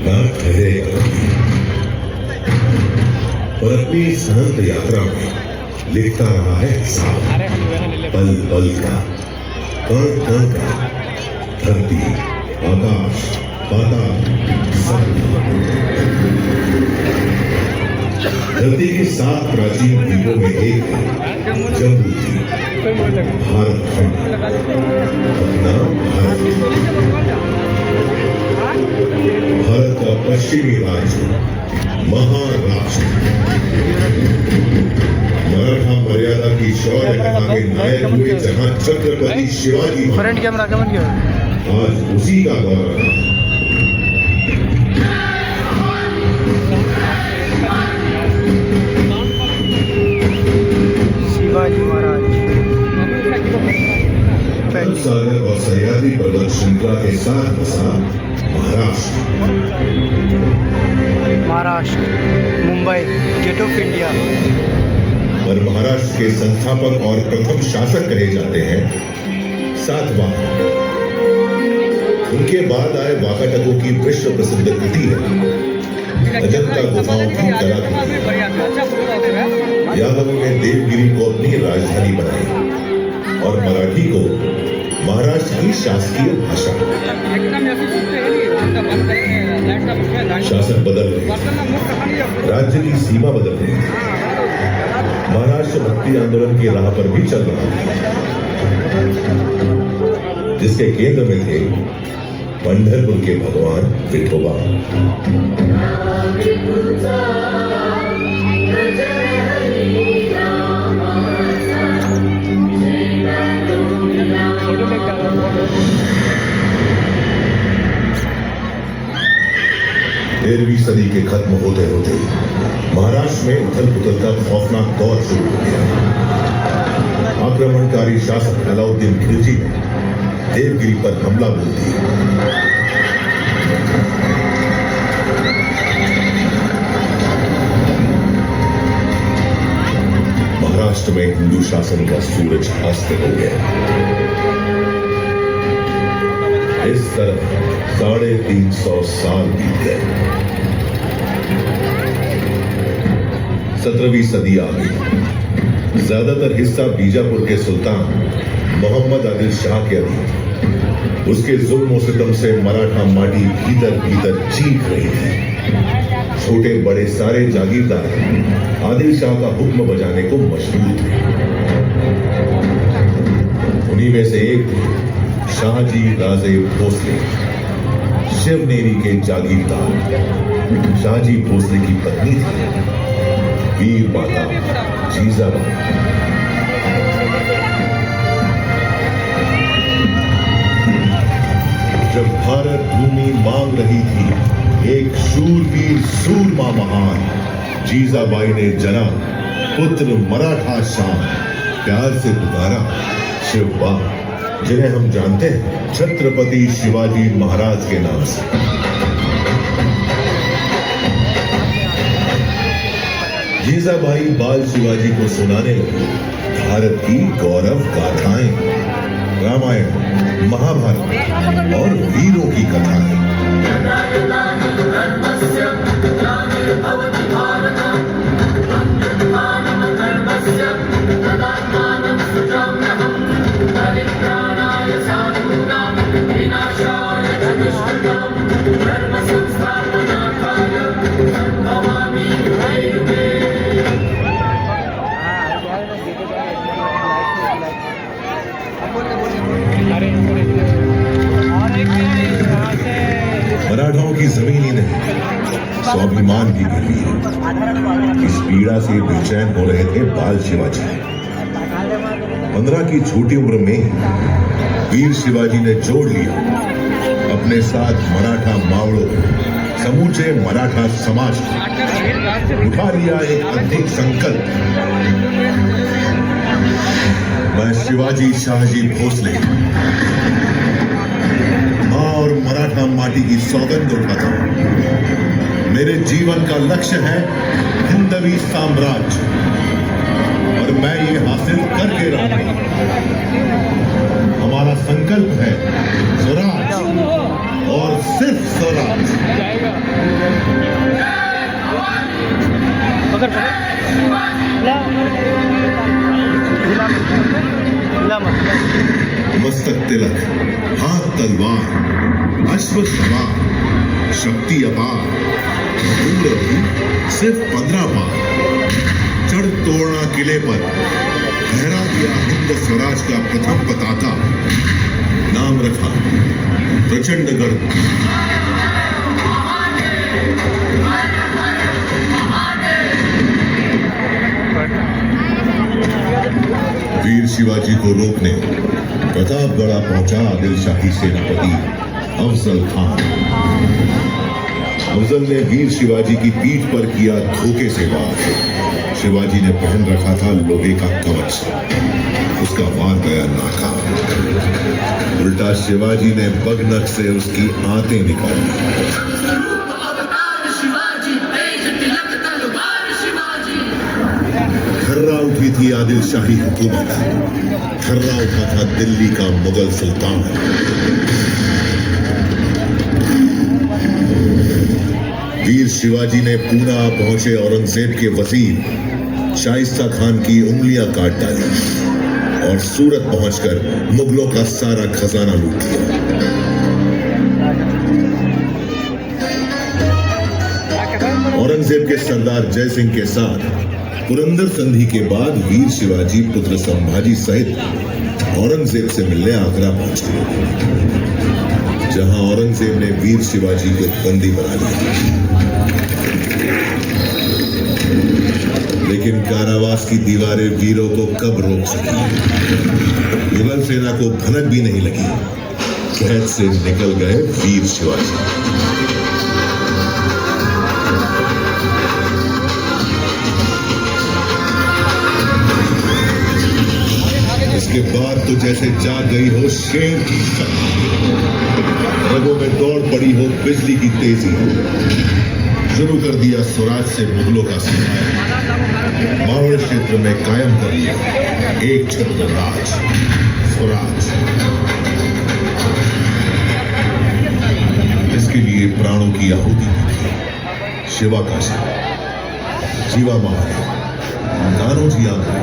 न ठहरेगा और अपनी संत यात्रा में लिखता रहा है हिसाब पल पल का, कण कण का, धरती, आकाश, पाताल, सब। धरती के 7 प्राचीन द्वीपों में एक है जम्बू द्वीप, भारत खंड, अपना भारत का पश्चिमी राज्य महाराष्ट्र। मराठा मर्यादा की शौर्य कथा के नायक हुए जहां छत्रपति शिवाजी फ्रंट कैमरा कमन किया आज उसी का गौरव है। शिवाजी महाराज सागर और सह्याद्री पर्वत श्रृंखला के साथ बसा Maharashtra, Mumbai, gate of India. और महाराष्ट्र के संस्थापक और प्रथम शासक कहे जाते हैं सातवाहन। उनके बाद आए वाकाटकों की विश्व प्रसिद्ध कृति है अजंता गुफाओं की कलाकृति। यादवों ने देवगिरी को अपनी राजधानी बनाई और मराठी को महाराष्ट्र की शासकीय भाषा। शासन बदल रहे, राज्य की सीमा बदल रही, महाराष्ट्र भक्ति आंदोलन की राह पर भी चल रहा है, जिसके केंद्र में थे पंढरपुर के भगवान विठोबा। तेरहवीं सदी के खत्म होते होते महाराष्ट्र में उथल पुथल का खौफनाक दौर शुरू हो गया। आक्रमणकारी शासक अलाउद्दीन खिलजी ने देवगिरी पर हमला बोल दिया। महाराष्ट्र में हिंदू शासन का सूरज अस्त हो गया। इस तरह 350 साल बीत गए। 17वीं सदी आ गई। ज्यादातर हिस्सा बीजापुर के सुल्तान मोहम्मद आदिल शाह के अधीन। उसके जुल्म सितम से मराठा माटी भीतर भीतर चीख रही थी। छोटे बड़े सारे जागीरदार आदिल शाह का हुक्म बजाने को मजबूर थे। उन्हीं में से एक थे शाहजी राजे भोसले, शिवनेरी के जागीरदार। शाहजी भोसले की पत्नी थी वीर माता जीजाबाई। जब भारत भूमि मांग रही थी एक शूरवीर सूरमा महान, जीजाबाई ने जना पुत्र मराठा शान प्यार से पुकारा शिवबा, जिन्हें हम जानते हैं छत्रपति शिवाजी महाराज के नाम से। जीजाबाई बाल शिवाजी को सुनाने लगी भारत की गौरव गाथाएं, रामायण, महाभारत और वीरों की कथाएं। मराठाओं की जमीन ही नहीं, स्वाभिमान की गिरवी है। इस पीड़ा से बेचैन हो रहे थे बाल शिवाजी। 15 की छोटी उम्र में वीर शिवाजी ने जोड़ लिया अपने साथ मराठा मावड़ों, समूचे मराठा समाज को। उठा लिया एक अद्भुत संकल्प, मैं शिवाजी शाहजी भोसले और मराठा माटी की सौगंध उठाता हूं। मेरे जीवन का लक्ष्य है हिंदवी साम्राज्य और मैं ये हासिल करके रहूंगा। हमारा संकल्प है स्वराज और और सिर्फ स्वराज। पकड़ पकड़ हिला मत। मस्तक तिलक, हाथ तलवार, अश्व सवार, शक्ति अपार, दूर अभी सिर्फ 15 पार। चढ़ तोड़ना किले पर, लहरा दिया हिंद स्वराज का प्रथम पताका। नाम रखा प्रचंडगढ़। वीर शिवाजी को रोकने प्रतापगढ़ पहुंचा आदिल शाही सेनापति अफजल खान। अफजल ने वीर शिवाजी की पीठ पर किया धोखे से वार। शिवाजी ने पहन रखा था लोहे का कवच, उसका वार गया नाकाम। उल्टा शिवाजी ने बगनक से उसकी आंतें निकाली। खर्रा उठी थी आदिल शाही हुकूमत, खर्रा उठा था दिल्ली का मुगल सुल्तान। वीर शिवाजी ने पूना पहुंचे औरंगजेब के वजीर शाइस्ता खान की उंगलियां काट डाली और सूरत पहुंचकर मुगलों का सारा खजाना लूट लिया। औरंगजेब के सरदार जय सिंह के साथ पुरंदर संधि के बाद वीर शिवाजी पुत्र संभाजी सहित औरंगजेब से मिलने आगरा पहुंच गए, जहां औरंगजेब ने वीर शिवाजी को बंदी बना लिया। लेकिन कारावास की दीवारें वीरों को कब रोक सकी? मुगल सेना को भनक भी नहीं लगी। कैद से निकल गए वीर शिवाजी। इसके बाद तो जैसे जाग गई हो शेर की शक्ति, रगों में दौड़ पड़ी हो बिजली की तेजी। शुरू कर दिया स्वराज से मुगलों का सिपाही, मावड़ क्षेत्र में कायम कर लिया एक छत्र राज, स्वराज। इसके लिए प्राणों की आहुति दी। शिवा का शिवा, जीवा महाराज, कान्होजी आंध्र,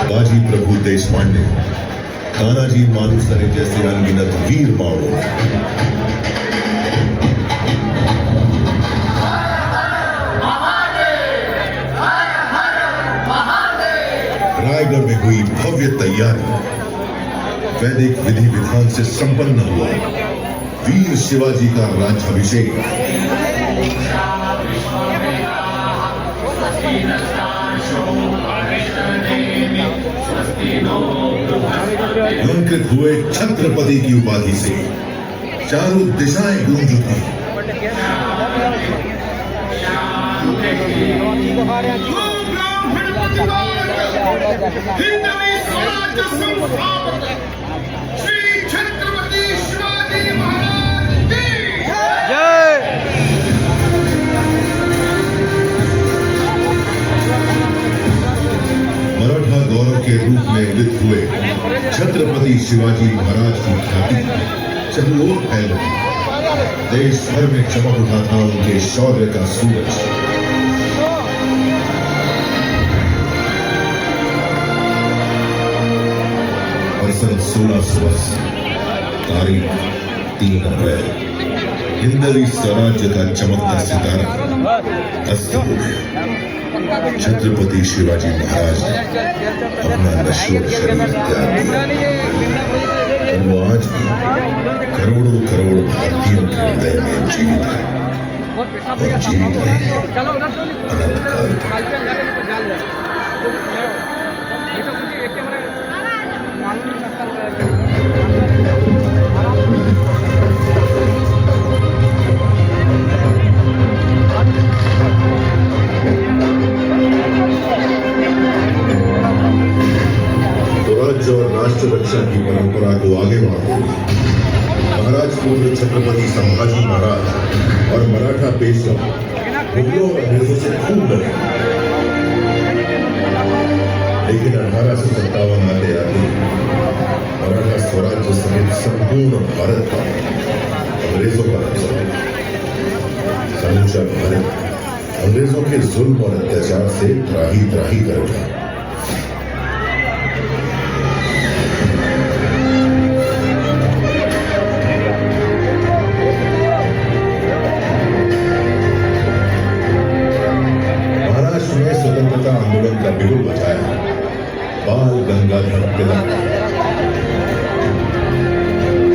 बाजी प्रभु देशपांडे, तानाजी मालुसरे जैसे अनगिनत वीर मावड़ों। रायगढ़ में हुई भव्य तैयारी, वैदिक विधि विधान से संपन्न हुआ वीर शिवाजी का राज्याभिषेक। अलंकृत हुए छत्रपति की उपाधि से चारों दिशाएं गूंज उठी। श्री छत्रपति शिवाजी महाराज की जय। मराठा गौरव के रूप में उदित हुए छत्रपति शिवाजी महाराज की ख्याति चहुओर फैल गई। देश भर में चमक उठा था उनके शौर्य का सूरज। और सन 1680 तारीख 3 अप्रैल, हिंदवी स्वराज्य का चमकता सितारा अस्त हो गया। छत्रपति शिवाजी महाराज ने अपना नश्वर शरीर त्याग दिया और वो आज भी करोड़ों करोड़ भारतीयों के हृदय में जीवित है और जीवित रहेंगे अनंत काल तक। स्वराज्य और राष्ट्र रक्षा की परंपरा को आगे बढ़ाते हुए महाराज पूर्व छत्रपति संभाजी महाराज और मराठा पेशवा मुगलों और अंग्रेजों से खूब लड़े। लेकिन 1857 आते मराठा स्वराज्य समेत संपूर्ण भारत पर अंग्रेजों का राज था। समूचा भारत अंग्रेजों के जुल्म और अत्याचार से त्राही त्राही कर उठा। महाराष्ट्र में स्वतंत्रता आंदोलन का बिगुल बजाया बाल गंगाधर तिलक।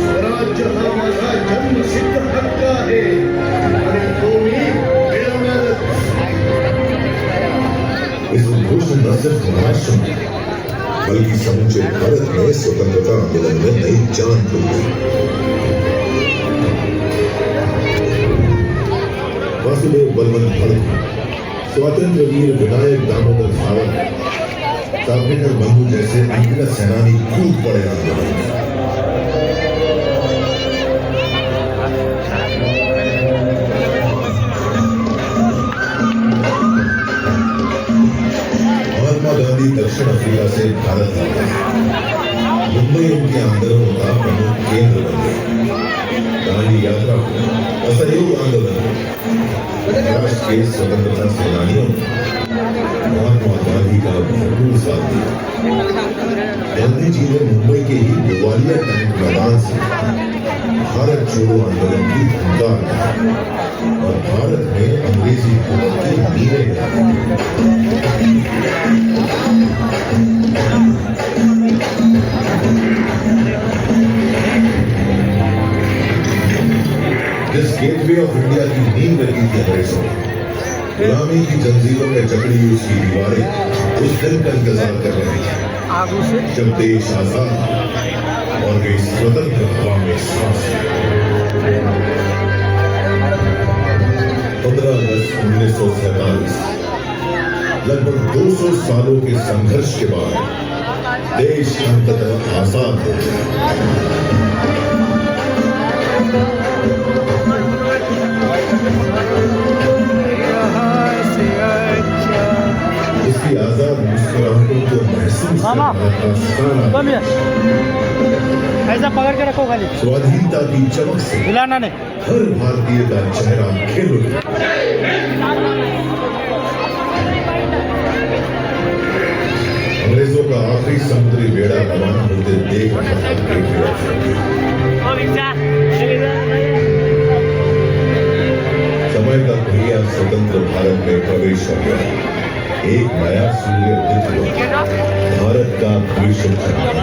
स्वराज्य हा माझा जन्मसिद्ध हक्क आहे आणि तो मी मिळवणारच। इस घोष न सिर्फ महाराष्ट्र में बल्कि समूचे भारत में स्वतंत्रता आंदोलन में नई जान फूल गई। वासुदेव बलवंत भड़क, स्वातंत्र वीर विनायक दामोदर सावरकर, सावरकर बंधु जैसे अनगिनत सेनानी कूद पड़े आंदोलन में। महात्मा गांधी दक्षिण अफ्रीका से भारत आ गए। मुंबई उनके आंदोलनों का प्रमुख केंद्र बन गई। गांधी यात्रा को असहयोग आंदोलन राष्ट्र के स्वतंत्रता सेनानियों ने महात्मा गांधी का भरपूर साथ दिया। गांधी जी ने मुंबई के ही गोवालिया टैंक मैदान से भारत छोड़ो आंदोलन की हुंकार दी और भारत में अंग्रेजी हुकूमत की नींवें गिराई। जिस गेटवे ऑफ इंडिया की नींव रखी थी अंग्रेजों ने, गुलामी की जंजीरों में जकड़ी हुई उसकी दीवारें उस दिन का इंतजार कर रही थी जब देश आजाद और वे स्वतंत्र हवा में सांस लें। 15 अगस्त 1947 लगभग 200 सालों के संघर्ष के बाद देश अंततः आजाद हो गया। उसकी आजाद मुस्कुराहटों को महसूस मामा, करना था सारा ऐसा पकड़ के रखो खाली, स्वाधीनता की चमक से हिलाना नहीं। हर भारतीय का चेहरा खिल उठा। अंग्रेजों का आखिरी समुद्री बेड़ा रवाना होते देख रहा था गेटवे ऑफ इंडिया। समय का पहिया स्वतंत्र भारत में प्रवेश कर गया। एक नया सूर्य उदित हुआ, भारत का भविष्य चमका।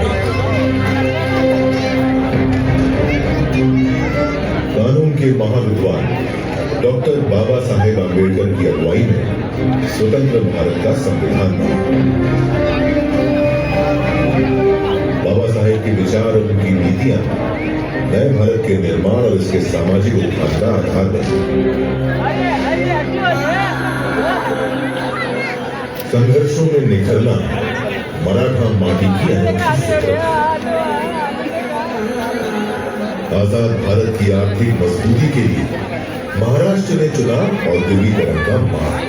कानून के महाविद्वान डॉक्टर बाबा साहेब आम्बेडकर की अगुवाई में स्वतंत्र भारत का संविधान बना। बाबा साहेब के विचार और उनकी नीतियां नए भारत के निर्माण और इसके सामाजिक उत्थान का आधार बनी। संघर्षों में निखरना मराठा माटी की अनोखी फितरत है। आजाद भारत की आर्थिक मजबूती के लिए महाराष्ट्र ने चुना औद्योगिकरण का मार्ग।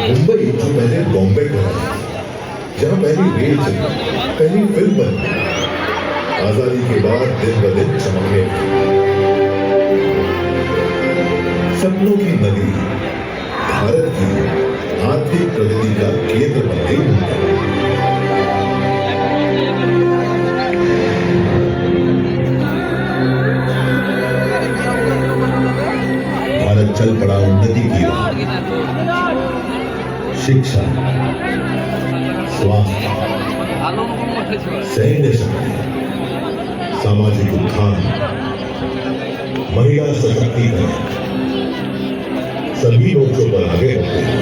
मुंबई जो पहले बॉम्बे कहलाता था, जहां पहली रेल चली, पहली फिल्म बनी, आजादी के बाद दिन ब दिन चमकने लगी। सपनों की नगरी भारत की आर्थिक प्रगति का केंद्र बन गई मुंबई। भारत चल पड़ा उन्नति की राह। शिक्षा, स्वास्थ्य, सैन्य शक्ति, सामाजिक उत्थान, महिला सशक्तिकरण सभी मोर्चों पर आगे बढ़ते हैं।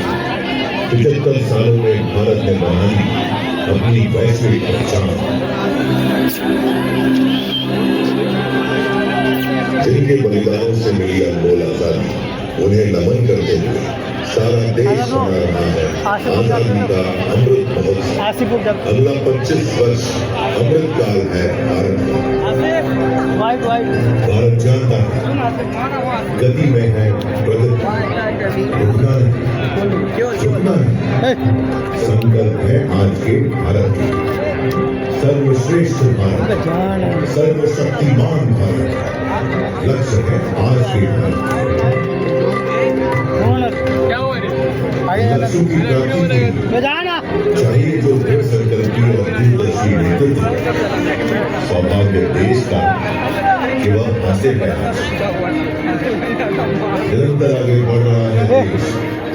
75 सालों में भारत ने बना ली अपनी वैश्विक पहचान। जिनके बलिदानों से मिली अनमोल आजादी, उन्हें नमन करते हुए सारा देश मना रहा है आजादी का अमृत महोत्सव। अगला 25 वर्ष अमृत काल है भारत का। भारत जानता है गति में है प्रगति, रुकना नहीं। सपना है, संकल्प है आज के भारत की। सर्वश्रेष्ठ भारत, सर्वशक्तिमान भारत, लक्ष्य है आज के भारत। लक्ष्यों की प्राप्ति के लिए चाहिए जो दृढ़ संकल्पी और दूरदर्शी नेतृत्व। सौभाग्य देश का कि वह आसे प्रयास निरंतर आगे बढ़ रहा है देश।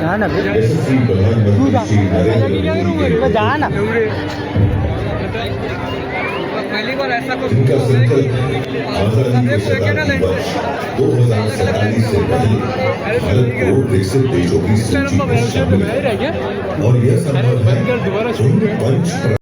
यशस्वी प्रधानमंत्री श्री नरेंद्र मोदी जिनका संकल्प आजादी के शताब्दी वर्ष 2047 से पहले भारत को विकसित देशों की सूची में शामिल है। और यह संभव है उन पंच